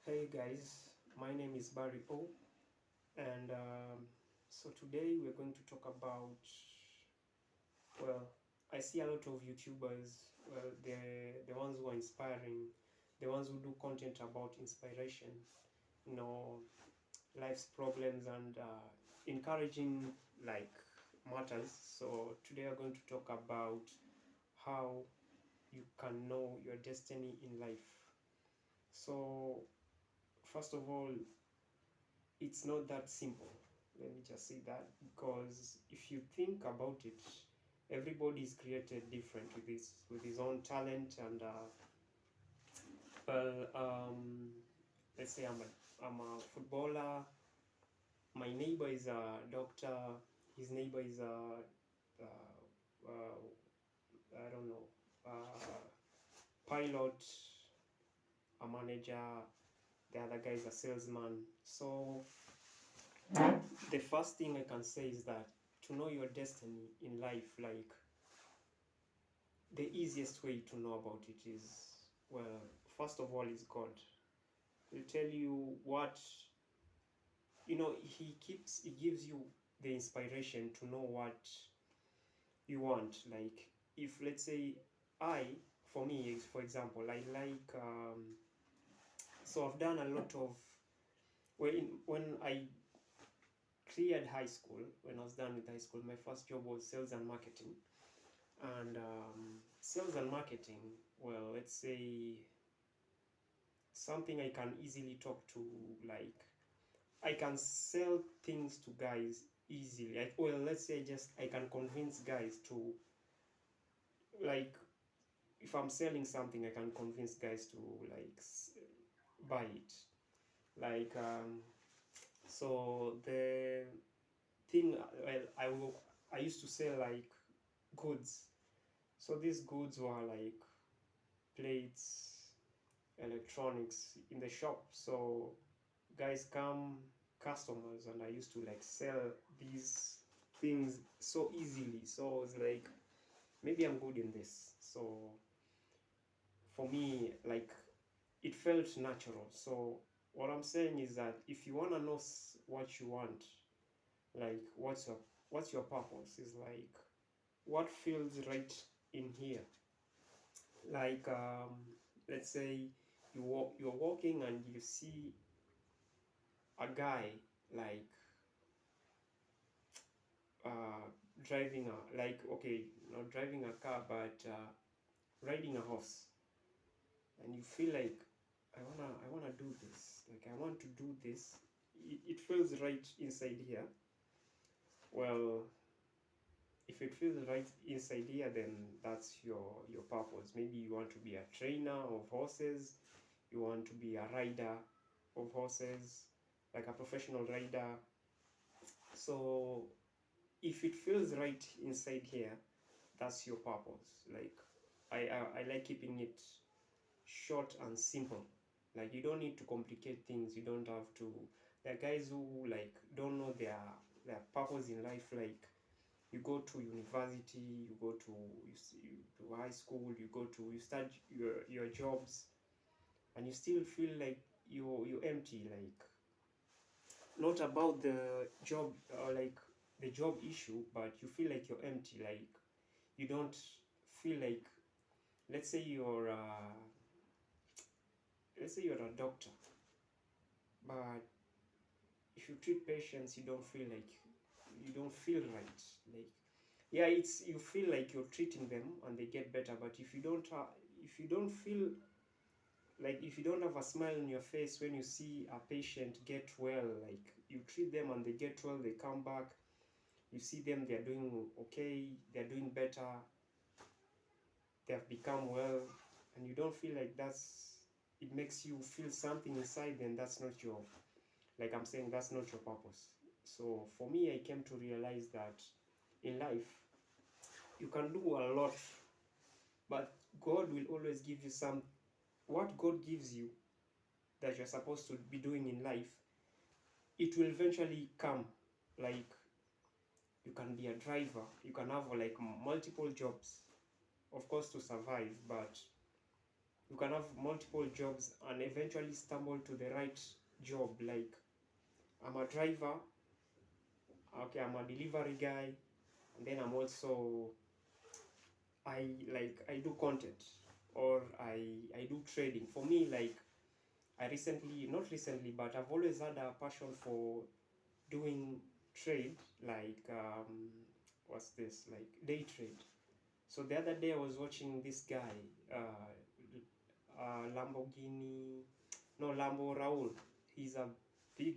Hey guys, my name is Barry O, and so today we're going to talk about. Well, I see a lot of YouTubers. Well, the ones who are inspiring, the ones who do content about inspiration, you know, life's problems and encouraging like matters. So today we're going to talk about how you can know your destiny in life. So first of all, it's not that simple. Let me just say that, because if you think about it, everybody is created different with his own talent and well, let's say I'm a footballer. My neighbor is a doctor. His neighbor is I don't know, pilot, a manager. The other guy is a salesman. So the first thing I can say is that to know your destiny in life, like the easiest way to know about it is, well, first of all, is God. He'll tell you what, he gives you the inspiration to know what you want. Like, if let's say, I, for me, for example, I like, so I've done a lot of, when I cleared high school, when I was done with high school, my first job was sales and marketing. And sales and marketing, well, let's say something I can easily talk to, like, I can sell things to guys easily. Like, well, let's say just I can convince guys to, like, if I'm selling something, I can convince guys to like buy it. Like, so the thing, well, I used to sell like goods. So these goods were like plates, electronics in the shop. So guys come, customers, and I used to like sell these things so easily. So it's like, maybe I'm good in this. So for me, like, it felt natural. So what I'm saying is that if you want to know what you want, like what's your purpose, is like what feels right in here. Like, let's say you're walking and you see a guy, like, uh, driving a, like, okay, not driving a car, but riding a horse, and you feel like, I wanna do this. Like, I want to do this. It feels right inside here. Well, if it feels right inside here, then that's your purpose. Maybe you want to be a trainer of horses. You want to be a rider of horses, like a professional rider. So if it feels right inside here, that's your purpose. Like, I like keeping it short and simple. Like, you don't need to complicate things. You don't have to. There are guys who like don't know their purpose in life. Like, you go to university, you go to you to high school, you start your jobs, and you still feel like you're empty. Like, not about the job, or like the job issue, but you feel like you're empty. Like, you don't feel like, let's say you're a doctor, but if you treat patients, you don't feel right. Like, yeah, it's, you feel like you're treating them and they get better, but if you don't feel like, if you don't have a smile on your face when you see a patient get well, like, you treat them and they get well, they come back, you see them, they're doing okay, they're doing better, they have become well, and you don't feel like that's, it makes you feel something inside, then that's not your, like I'm saying, that's not your purpose. So for me, I came to realize that in life you can do a lot, but God will always give you some, what God gives you that you're supposed to be doing in life, it will eventually come. Like, you can be a driver, you can have like multiple jobs, of course, to survive, but you can have multiple jobs and eventually stumble to the right job. Like, I'm a driver, okay, I'm a delivery guy, and then I'm also, I do content, or I do trading. For me, like, not recently, but I've always had a passion for doing trade, like, what's this, like day trade. So the other day I was watching this guy, Lamborghini, no, Lambo Raul. He's a big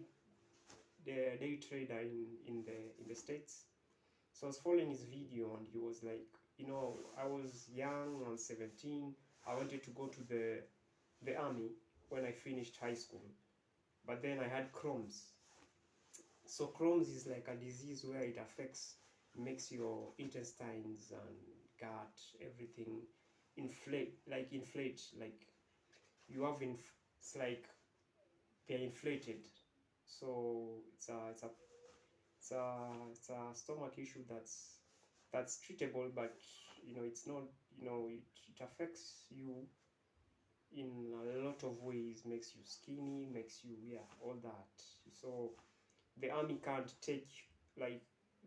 day trader in the States. So I was following his video, and he was like, I was young, I was 17. I wanted to go to the army when I finished high school, but then I had Crohn's. So Crohn's is like a disease where it makes your intestines and gut, everything inflate, like you have it's like they're inflated. So it's a stomach issue that's treatable, but it's not, it affects you in a lot of ways, makes you skinny, makes you, yeah, all that. So the army can't take, like,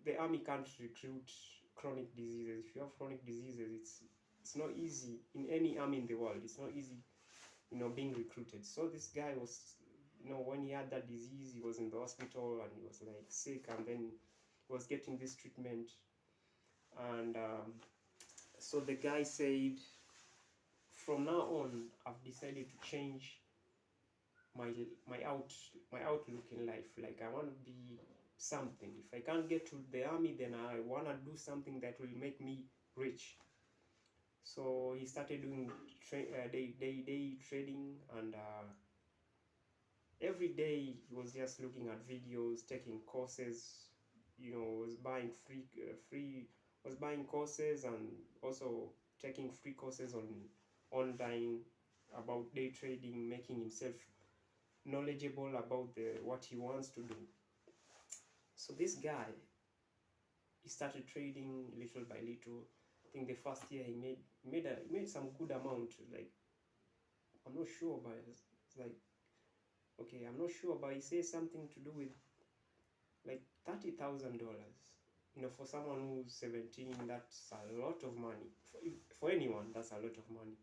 the army can't recruit chronic diseases. If you have chronic diseases, it's not easy in any army in the world. It's not easy, being recruited. So this guy was, when he had that disease, he was in the hospital and he was like sick, and then he was getting this treatment. And so the guy said, from now on, I've decided to change my my outlook in life. Like, I want to be something. If I can't get to the army, then I want to do something that will make me rich. So he started doing day trading, and every day he was just looking at videos, taking courses. Was buying was buying courses, and also taking free courses online about day trading, making himself knowledgeable about what he wants to do. So this guy, he started trading little by little. I think the first year he made some good amount. Like, I'm not sure, but it's like, okay, I'm not sure, but he says something to do with like $30,000. For someone who's 17, that's a lot of money. For anyone, that's a lot of money.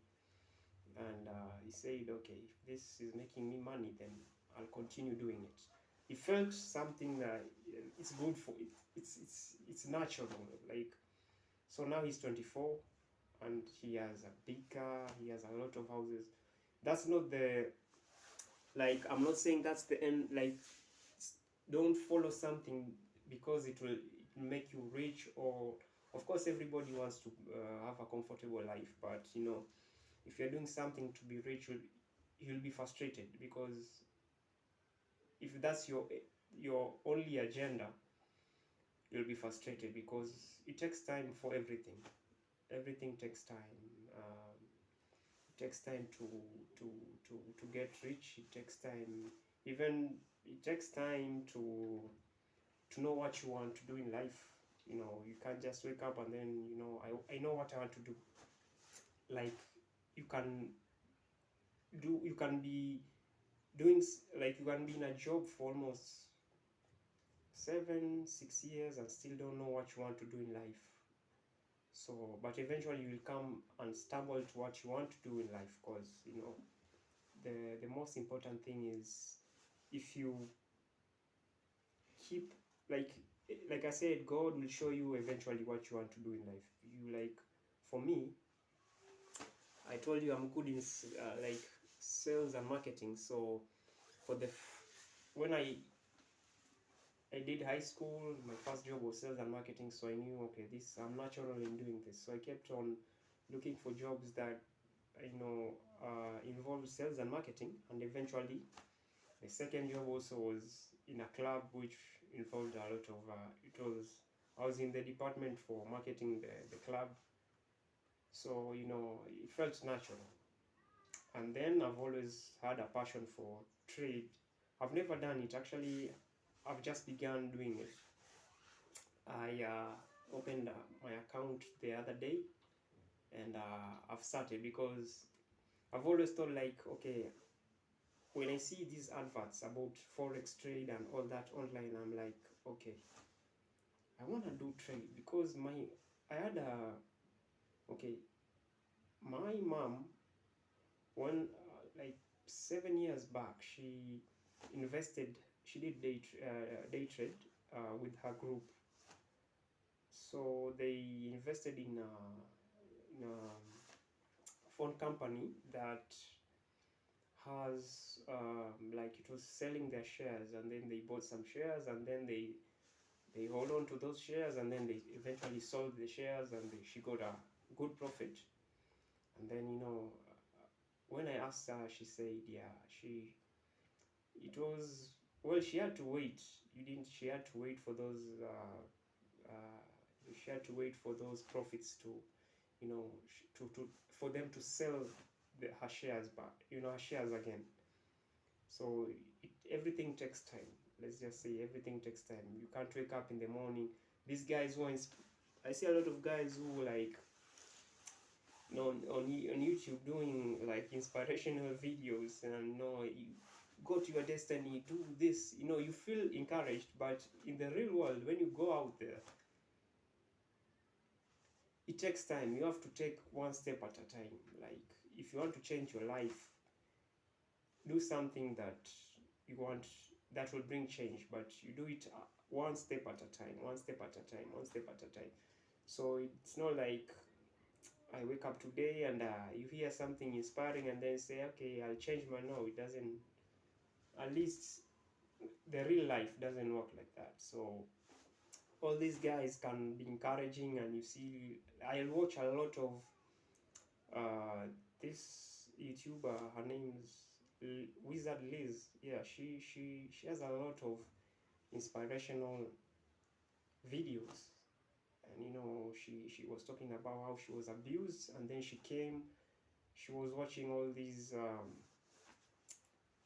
And he said, okay, if this is making me money, then I'll continue doing it. He felt something that it's good for it. It's natural. Like, so now he's 24, and he has a big car. He has a lot of houses. That's not the, like, I'm not saying that's the end. Like, don't follow something because it will make you rich, or of course everybody wants to have a comfortable life, but if you're doing something to be rich, you'll be frustrated, because if that's your only agenda, you'll be frustrated, because it takes time for everything. Everything takes time. It takes time to get rich. It takes time. Even it takes time to know what you want to do in life. You can't just wake up and then I know what I want to do. Like, you can be doing, like, you can be in a job for almost 6 years and still don't know what you want to do in life. So, but eventually you will come and stumble to what you want to do in life, because the most important thing is, if you keep, like I said, God will show you eventually what you want to do in life. For me, I told you I'm good in like sales and marketing. So for when I did high school, my first job was sales and marketing. So I knew, okay, I'm natural in doing this. So I kept on looking for jobs that involve sales and marketing, and eventually the second job also was in a club which involved a lot of I was in the department for marketing the club. So it felt natural. And then I've always had a passion for trade. I've never done it. Actually, I've just begun doing it. I opened my account the other day, and I've started, because I've always thought like, okay, when I see these adverts about forex trade and all that online, I'm like, okay, I want to do trade because I had a, okay, my mom, when like 7 years back, invested, she did day trade with her group. So they invested in a phone company that has like it was selling their shares, and then they bought some shares, and then they hold on to those shares, and then they eventually sold the shares, and she got a good profit. And then when I asked her, she said, yeah, it was, well, she had to wait. You didn't. She had to wait for those. She had to wait for those profits to, to for them to sell her shares back. Her shares again. So everything takes time. Let's just say everything takes time. You can't wake up in the morning. These guys who I see a lot of guys who like, on YouTube doing like inspirational videos, and you go to your destiny, do this. You feel encouraged, but in the real world, when you go out there, it takes time. You have to take one step at a time. Like, if you want to change your life, do something that you want, that will bring change, but you do it one step at a time, one step at a time, one step at a time. So it's not like I wake up today and you hear something inspiring and then say, okay, I'll change my. No, it doesn't. At least the real life doesn't work like that. So all these guys can be encouraging, and you see, I'll watch a lot of uh, this YouTuber. Her name's Wizard Liz. Yeah, she has a lot of inspirational videos, and she was talking about how she was abused, and then she was watching all these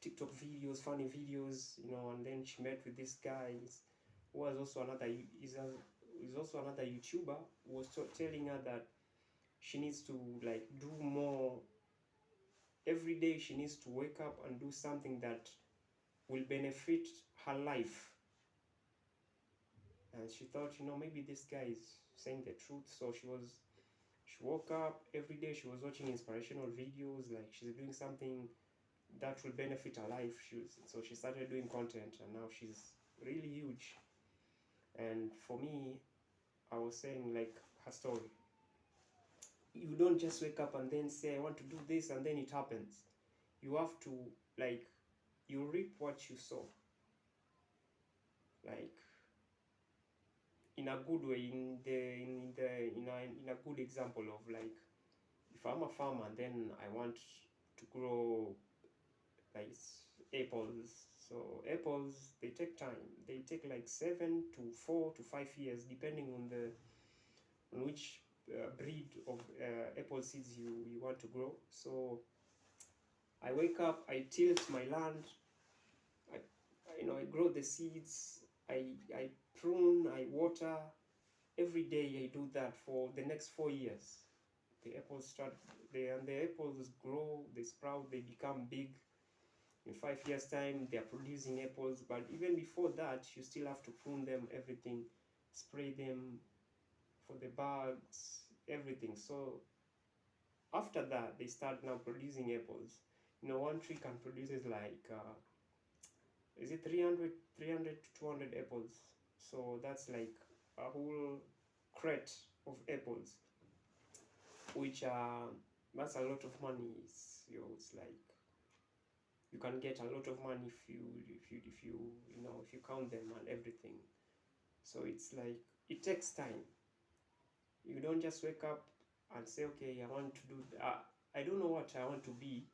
TikTok videos, funny videos, and then she met with this guy who was also is also another YouTuber, who was telling her that she needs to like do more every day. She needs to wake up and do something that will benefit her life. And she thought, maybe this guy is saying the truth. So she woke up every day. She was watching inspirational videos, like she's doing something that will benefit her life. So she started doing content, and now she's really huge. And for me, I was saying like her story. You don't just wake up and then say, I want to do this, and then it happens. You have to, like, you reap what you sow. Like, in a good way, in a good example of, like, if I'm a farmer, then I want to grow like apples. So apples, they take time. They take like 7 to 4 to 5 years, depending on which breed of apple seeds you want to grow. So I wake up, I tilt my land, I grow the seeds, I prune, I water. Every day I do that for the next 4 years. The apples and the apples grow, they sprout, they become big. In 5 years' time, they are producing apples. But even before that, you still have to prune them, everything, spray them for the bugs, everything. So after that, they start now producing apples. One tree can produce like is it 300 to 200 apples. So that's like a whole crate of apples, which that's a lot of money. It's like you can get a lot of money if you count them and everything. So it's like, it takes time. You don't just wake up and say, okay, I want to do I don't know what I want to be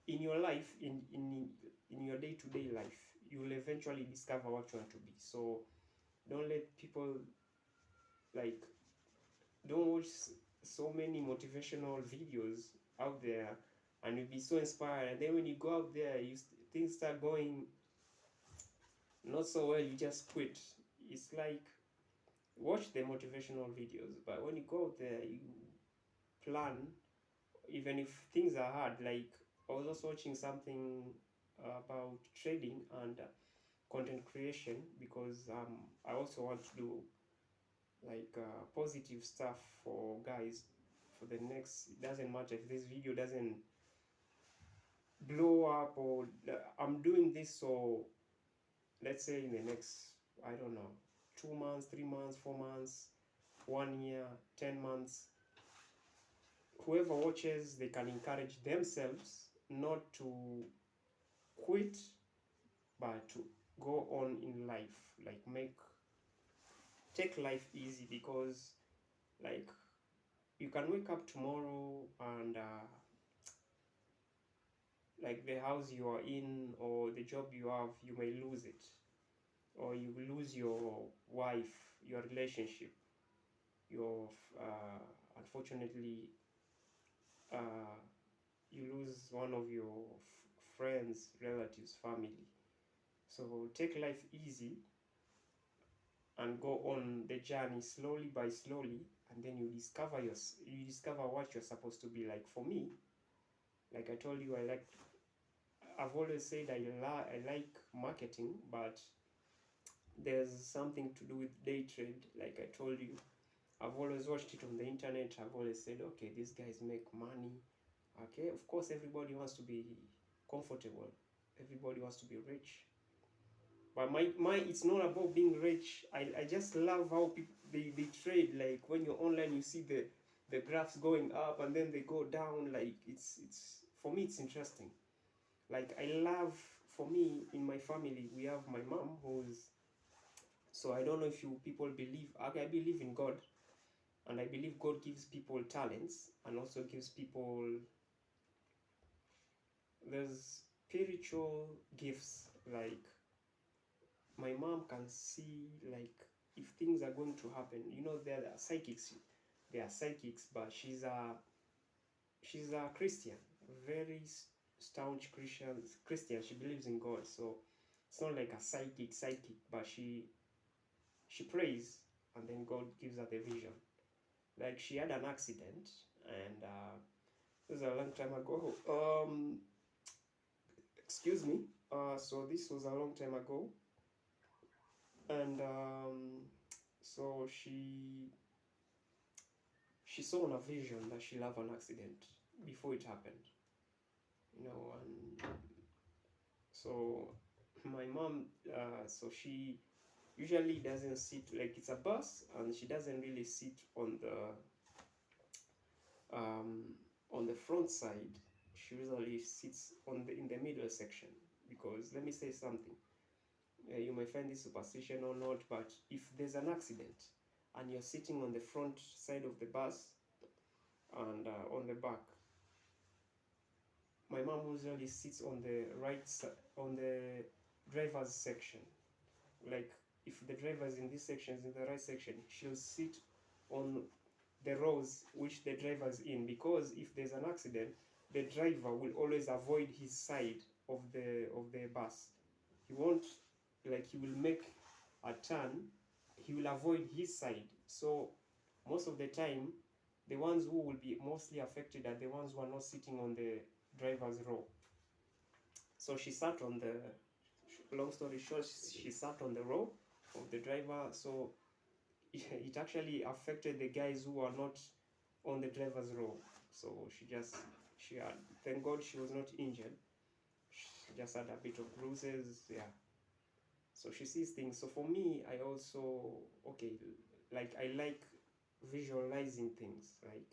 in your life. In your day-to-day life, you will eventually discover what you want to be. So don't let people, like, don't watch so many motivational videos out there and you'll be so inspired, and then when you go out there, things start going not so well, you just quit. It's like, watch the motivational videos, but when you go out there, you plan, even if things are hard. Like I was also watching something about trading and content creation, because I also want to do like positive stuff for guys for the next. It doesn't matter if this video doesn't blow up, or I'm doing this, so let's say in the next, I don't know, 2 months, 3 months, 4 months, 1 year, 10 months, whoever watches, they can encourage themselves not to quit, but to go on in life, like take life easy, because like you can wake up tomorrow and like the house you are in or the job you have, you may lose it, or you lose your wife, your relationship, your unfortunately uh, you lose one of your friends, relatives, family. So take life easy and go on the journey slowly by slowly, and then you discover what you're supposed to be. Like for me, like I told you, I've always said I like marketing, but there's something to do with day trade. Like I told you, I've always watched it on the internet. I've always said, okay, these guys make money. Okay, of course, everybody wants to be comfortable. Everybody wants to be rich. But my it's not about being rich. I just love how people they trade. Like when you're online, you see the graphs going up and then they go down. Like it's for me, it's interesting. Like I love, for me, in my family, we have my mom who's, so I don't know if you people believe. Okay, I believe in God, and I believe God gives people talents and also gives people, there's spiritual gifts. Like my mom can see, like if things are going to happen. You know, there are psychics. They are psychics, but she's a Christian, very staunch Christian. She believes in God, so it's not like a psychic, but she prays, and then God gives her the vision. Like she had an accident, and it was a long time ago. Excuse me. So this was a long time ago, and so she saw in a vision that she'll have an accident before it happened. You know, and so my mom, so she usually doesn't sit, like it's a bus, and she doesn't really sit um, on the front side. She usually sits in the middle section, because let me say something. You may find this superstition or not, but if there's an accident and you're sitting on the front side of the bus and on the back, my mom usually sits on the right side, on the driver's section. Like if the driver is in this section, is in the right section, she'll sit on the rows which the driver is in, because if there's an accident, the driver will always avoid his side of the bus. He won't, like he will make a turn, he will avoid his side. So most of the time, the ones who will be mostly affected are the ones who are not sitting on the driver's row. So she sat on the, long story short, she sat on the row of the driver. So it actually affected the guys who are not on the driver's row. So she had, thank God she was not injured. She just had a bit of bruises, yeah. So she sees things. So for me, I also, okay, like I like visualizing things. Like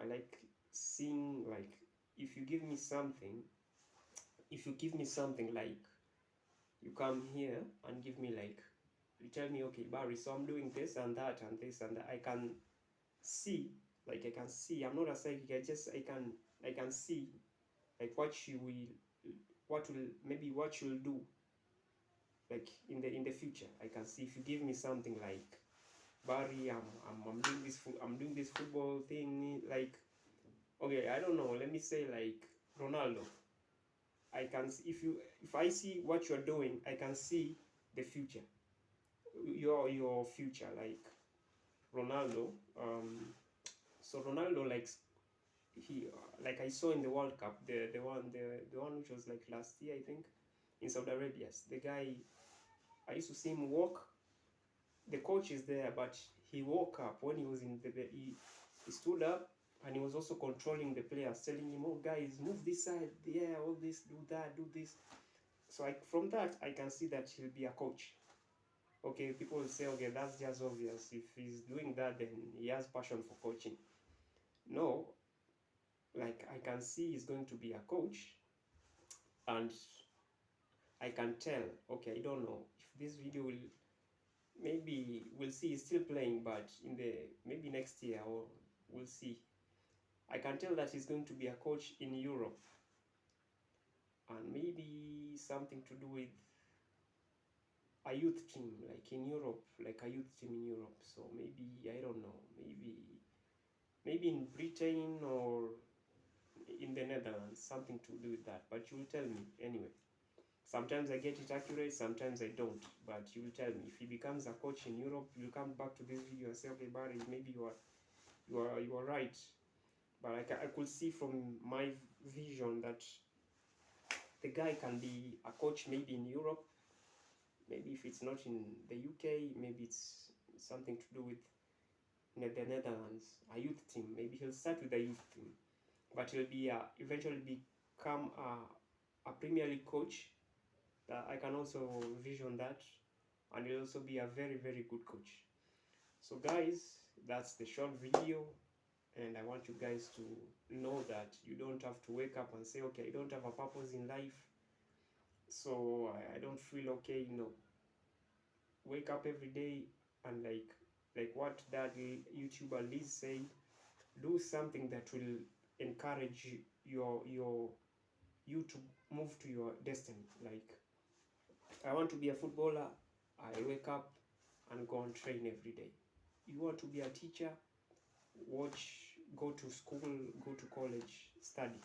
I like seeing, like if you give me something, like you come here and give me, like you tell me, okay Barry, so I'm doing this and that and this and that, I can see, like I can see, I'm not a psychic, I can see like what she will do, like in the future. I can see, if you give me something like, Barry, I'm doing this football thing, like okay, I don't know, let me say like Ronaldo. I can see, if I see what you're doing, I can see the future, your future, like Ronaldo. So Ronaldo likes he like I saw in the World Cup, the one which was like last year, I think, in Saudi Arabia. The guy, I used to see him walk. The coach is there, but he woke up when he was in he stood up, and he was also controlling the players, telling him, "Oh, guys, move this side, yeah, all this, do that, do this." So from that, I can see that he'll be a coach. Okay, people will say, okay, that's just obvious. If he's doing that, then he has passion for coaching. No, like I can see he's going to be a coach, and I can tell, okay, I don't know if this video will, maybe we'll see he's still playing, but in the maybe next year, or we'll see. I can tell that he's going to be a coach in Europe, and maybe something to do with a youth team, like in Europe, like a youth team in Europe. So maybe, I don't know, maybe in Britain or in the Netherlands, something to do with that. But you will tell me anyway. Sometimes I get it accurate, sometimes I don't. But you will tell me if he becomes a coach in Europe. You'll come back to this video and say, okay, Barry, maybe you are right. But I could see from my vision that the guy can be a coach maybe in Europe. Maybe if it's not in the UK, maybe it's something to do with the Netherlands, a youth team. Maybe he'll start with a youth team, but he'll be eventually become a Premier League coach. I can also vision that, and he'll also be a very, very good coach. So guys, that's the short video, and I want you guys to know that you don't have to wake up and say, okay, I don't have a purpose in life, so I don't feel okay. Wake up every day and like what that YouTuber Liz said, do something that will encourage you to move to your destiny. Like, I want to be a footballer, I wake up and go and train every day. You want to be a teacher, go to school, go to college, study.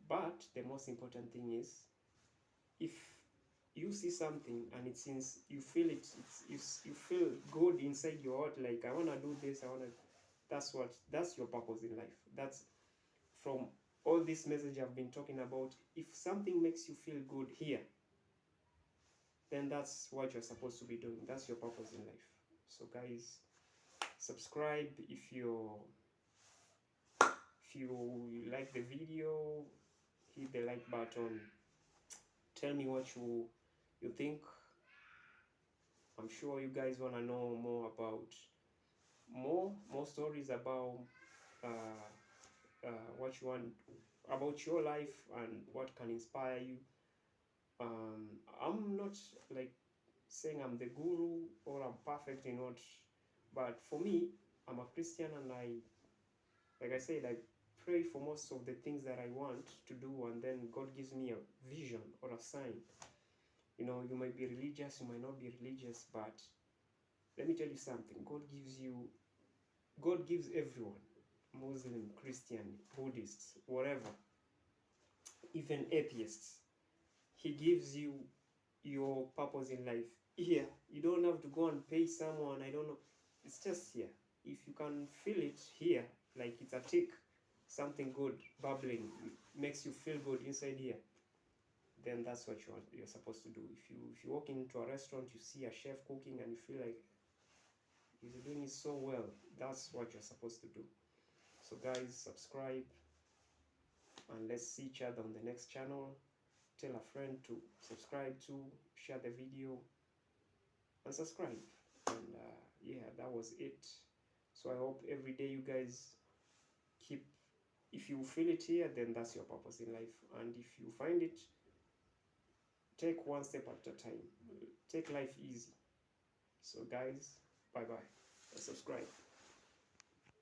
But the most important thing is, if you see something and it seems you feel you feel good inside your heart, like I want to do this, that's your purpose in life. That's from all this message I've been talking about. If something makes you feel good here, then that's what you're supposed to be doing. That's your purpose in life. So guys, subscribe if you like the video, hit the like button, tell me what you think. I'm sure you guys want to know more about more stories about what you want about your life and what can inspire you. I'm not like saying I'm the guru or I'm perfect in what, but for me, I'm a Christian, and like I said, I pray for most of the things that I want to do, and then God gives me a vision or a sign. You might be religious, you might not be religious, but let me tell you something. God gives everyone, Muslim, Christian, Buddhists, whatever, even atheists. He gives you your purpose in life here. You don't have to go and pay someone, I don't know. It's just here. If you can feel it here, like it's a tick, something good bubbling, makes you feel good inside here, then that's what you're supposed to do. If you walk into a restaurant, you see a chef cooking, and you feel like he's doing it so well, that's what you're supposed to do. So guys, subscribe, and let's see each other on the next channel. Tell a friend to subscribe to, share the video, and subscribe. And yeah, that was it. So I hope every day you guys keep, if you feel it here, then that's your purpose in life. And if you find it, take one step at a time. Take life easy. So guys, bye bye, and subscribe.